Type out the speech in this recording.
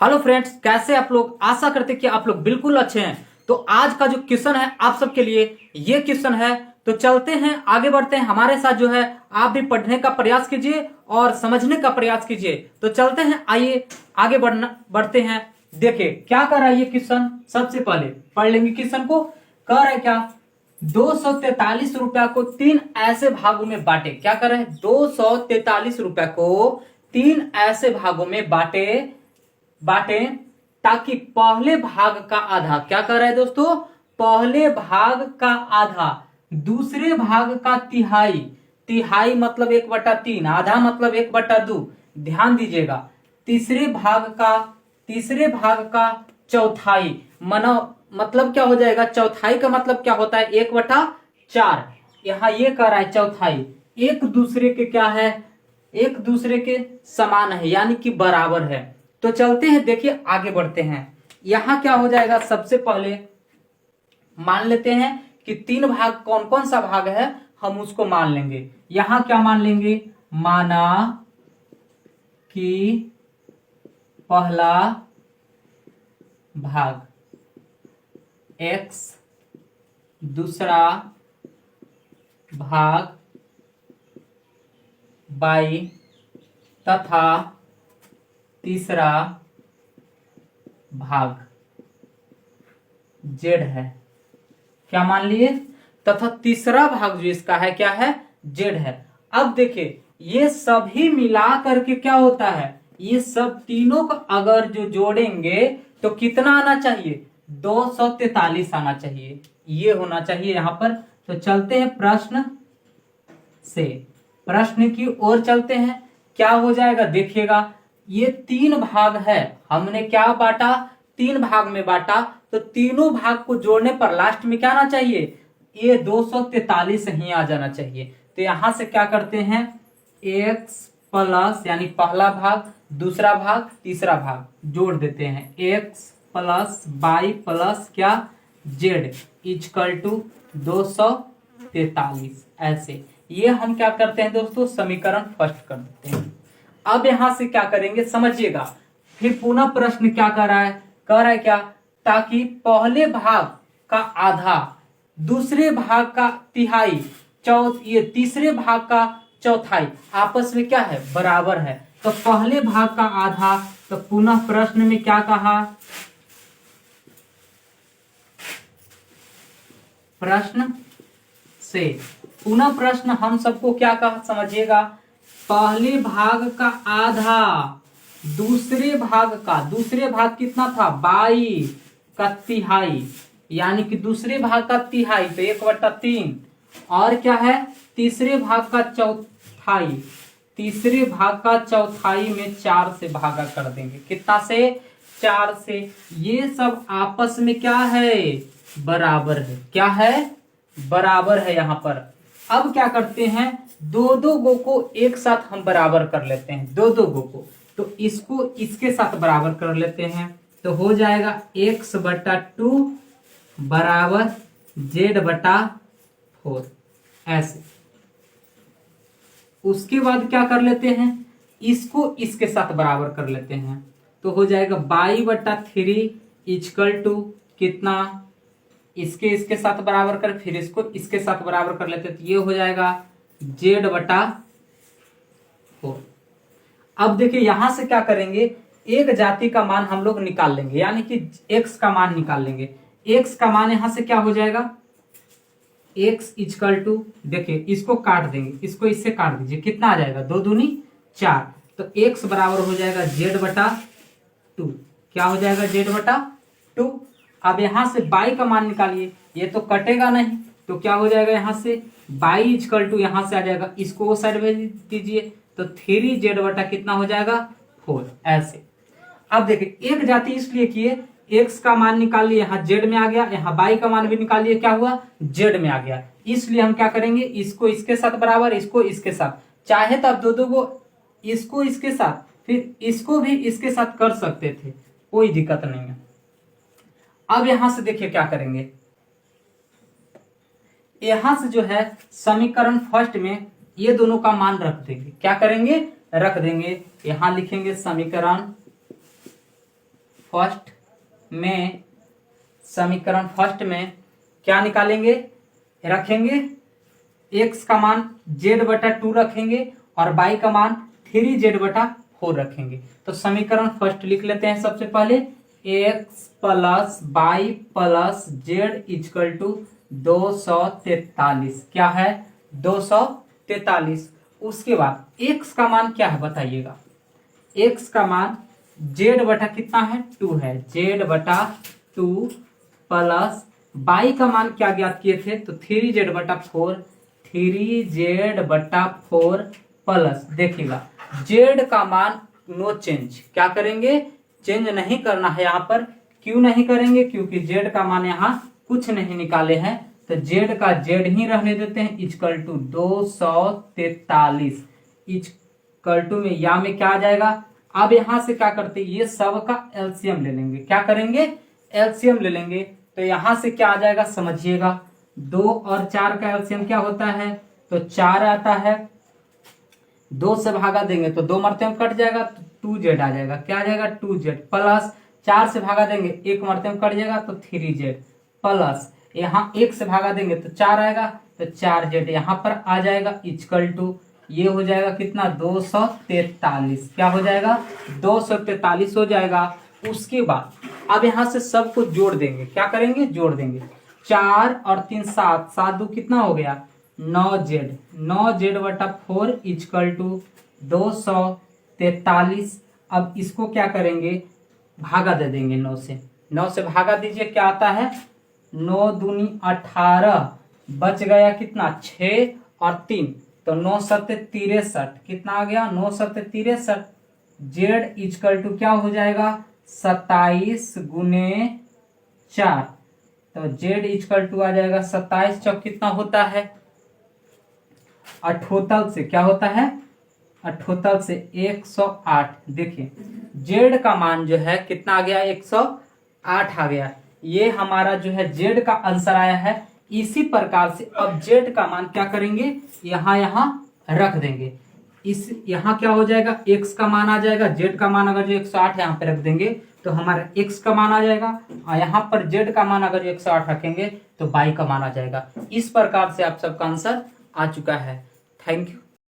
Hello friends, कैसे आप लोग। आशा करते कि आप लोग बिल्कुल अच्छे हैं। तो आज का जो क्वेश्चन है आप सबके लिए ये क्वेश्चन है। तो चलते हैं, आगे बढ़ते हैं हमारे साथ। जो है आप भी पढ़ने का प्रयास कीजिए और समझने का प्रयास कीजिए। तो चलते हैं, आइए आगे बढ़ते हैं। देखिए क्या कर रहा है ये क्वेश्चन। सबसे पहले पढ़ लेंगे क्वेश्चन को। कह रहा है क्या, 243 रुपया को तीन ऐसे भागों में बांटे। क्या कर रहे हैं, 243 रुपया को तीन ऐसे भागों में बांटे ताकि पहले भाग का आधा, क्या कर रहा है दोस्तों, पहले भाग का आधा दूसरे भाग का तिहाई। तिहाई मतलब 1/3, आधा मतलब 1/2। ध्यान दीजिएगा, तीसरे भाग का चौथाई। मनो मतलब क्या हो जाएगा, चौथाई का मतलब क्या होता है, 1/4। यहां ये कह रहा है चौथाई एक दूसरे के क्या है, एक दूसरे के समान है, यानी कि बराबर है। तो चलते हैं, देखिए आगे बढ़ते हैं। यहां क्या हो जाएगा, सबसे पहले मान लेते हैं कि तीन भाग कौन कौन सा भाग है, हम उसको मान लेंगे। यहां क्या मान लेंगे, माना कि पहला भाग x, दूसरा भाग y तथा तीसरा भाग z है। क्या मान लिए, तथा तीसरा भाग जो इसका है क्या है, z है। अब देखिए ये सभी मिला करके क्या होता है, ये सब तीनों को अगर जो जोड़ेंगे तो कितना आना चाहिए, 243 आना चाहिए। ये होना चाहिए यहां पर। तो चलते हैं प्रश्न की ओर चलते हैं। क्या हो जाएगा देखिएगा, ये तीन भाग है, हमने क्या बांटा, तीन भाग में बांटा। तो तीनों भाग को जोड़ने पर लास्ट में क्या आना चाहिए, ये 243 ही आ जाना चाहिए। तो यहां से क्या करते हैं, x प्लस यानी पहला भाग, दूसरा भाग, तीसरा भाग जोड़ देते हैं। x प्लस y प्लस क्या, z इक्वल टू 243। ऐसे ये हम क्या करते हैं दोस्तों, समीकरण फर्स्ट कर देते हैं। अब यहां से क्या करेंगे समझिएगा। फिर पुनः प्रश्न क्या कर रहा है, कह रहा है क्या, ताकि पहले भाग का आधा दूसरे भाग का तिहाई ये तीसरे भाग का चौथाई आपस में क्या है, बराबर है। तो पहले भाग का आधा, तो पुनः प्रश्न में क्या कहा, प्रश्न से पुनः प्रश्न हम सबको क्या कहा समझिएगा, पहले भाग का आधा दूसरे भाग कितना था, 22 का तिहाई, यानी कि दूसरे भाग का तिहाई तो 1/3। और क्या है, तीसरे भाग का चौथाई में 4 से भागा कर देंगे। कितना से, 4 से। ये सब आपस में क्या है, बराबर है। क्या है, बराबर है यहां पर। अब क्या करते हैं, दो गो को एक साथ हम बराबर कर लेते हैं, दो गो को। तो इसको इसके साथ बराबर कर लेते हैं। तो हो जाएगा x/2 बराबर z/4। ऐसे उसके बाद क्या कर लेते हैं, इसको इसके साथ बराबर कर लेते हैं। तो हो जाएगा y/3 इक्वल टू कितना, इसके साथ बराबर कर, फिर इसको इसके साथ बराबर कर लेते हैं। तो ये हो जाएगा z/4। अब देखिए यहां से क्या करेंगे, एक जाति का मान हम लोग निकाल लेंगे, यानी कि x का मान निकाल लेंगे। x का मान यहां से क्या हो जाएगा, x इक्वल टू, देखिए इसको काट देंगे, इसको इससे काट दीजिए, कितना आ जाएगा, 2 दूनी 4। तो x बराबर हो जाएगा z/2। क्या हो जाएगा, z/2। अब यहां से y का मान निकालिए, ये तो कटेगा नहीं, तो क्या हो जाएगा, यहां से y इक्वल टू, यहां से आ जाएगा, इसको वो साइड भेज दीजिए। तो 3z/ कितना हो जाएगा, 4। ऐसे अब देखिए एक जाति इसलिए किए, x का मान निकाल लिए, यहाँ z में आ गया, यहाँ y का मान भी निकाल लिए, क्या हुआ, z में आ गया। इसलिए हम क्या करेंगे, इसको इसके साथ बराबर, इसको इसके साथ, चाहे तो आप दो को इसको इसके साथ, फिर इसको भी इसके साथ कर सकते थे, कोई दिक्कत नहीं है। अब यहां से देखिए क्या करेंगे, यहां से जो है समीकरण फर्स्ट में ये दोनों का मान रख देंगे। क्या करेंगे, रख देंगे। यहां लिखेंगे समीकरण फर्स्ट में समीकरण फर्स्ट में क्या निकालेंगे, रखेंगे x का मान z/2 रखेंगे और y का मान 3z/4 रखेंगे। तो समीकरण फर्स्ट लिख लेते हैं सबसे पहले, x plus y plus z equal to 243। क्या है, 243। उसके बाद x का मान क्या है बताइएगा, x का मान z बटा कितना है, 2 है, z/2 प्लस y का मान क्या ज्ञात किए थे, तो 3z/4, 3z/4 प्लस देखिएगा z का मान नो चेंज, क्या करेंगे, चेंज नहीं करना है यहाँ पर। क्यों नहीं करेंगे, क्योंकि z का मान यहाँ कुछ नहीं निकाले हैं, तो z का z ही रहने देते हैं, इक्वल टू 243 इक्वल टू में या में क्या आ जाएगा। अब यहां से क्या करते हैं, ये सब का एलसीएम ले लेंगे, क्या करेंगे, एलसीएम ले लेंगे। तो यहां से क्या आ जाएगा समझिएगा, 2 और 4 का एलसीएम क्या होता है, तो 4 आता है, 2 से भागा देंगे तो 2 मरते कट जाएगा, तो 2z आ जाएगा, क्या आ जाएगा 2z प्लस 4 से भागा देंगे 1 मरते कट जाएगा तो 3z प्लस यहाँ 1 से भागा देंगे तो 4 आएगा, तो 4z यहाँ पर आ जाएगा इक्वल टू ये हो जाएगा कितना 243। क्या हो जाएगा 243 हो जाएगा। उसके बाद अब यहां से सब कुछ जोड़ देंगे, क्या करेंगे जोड़ देंगे, 4 और 3 7, 7 2 कितना हो गया 9z, 9z/4 इक्वल टू 243। अब इसको क्या करेंगे भागा दे देंगे 9 से, 9 से भागा दीजिए क्या आता है 9 दूनी 18, बच गया कितना 6 और 3, तो 9 7 63, कितना आ गया 9 7 63। जेड इक्वल टू क्या हो जाएगा 27 गुने 4, तो जेड इक्वल टू आ जाएगा 27 चौक कितना होता है 78 से, क्या होता है 78 से 108। देखिए जेड का मान जो है कितना आ गया 108 आ गया, ये हमारा जो है जेड का आंसर आया है। इसी प्रकार से अब जेड का मान क्या करेंगे, यहाँ रख देंगे, इस यहाँ क्या हो जाएगा x का मान आ जाएगा, z का मान अगर जो 108 यहाँ पे रख देंगे तो हमारा x का मान आ जाएगा, और यहाँ पर z का मान अगर जो 108 रखेंगे तो y का मान आ जाएगा। इस प्रकार से आप सबका आंसर आ चुका है। Thank you.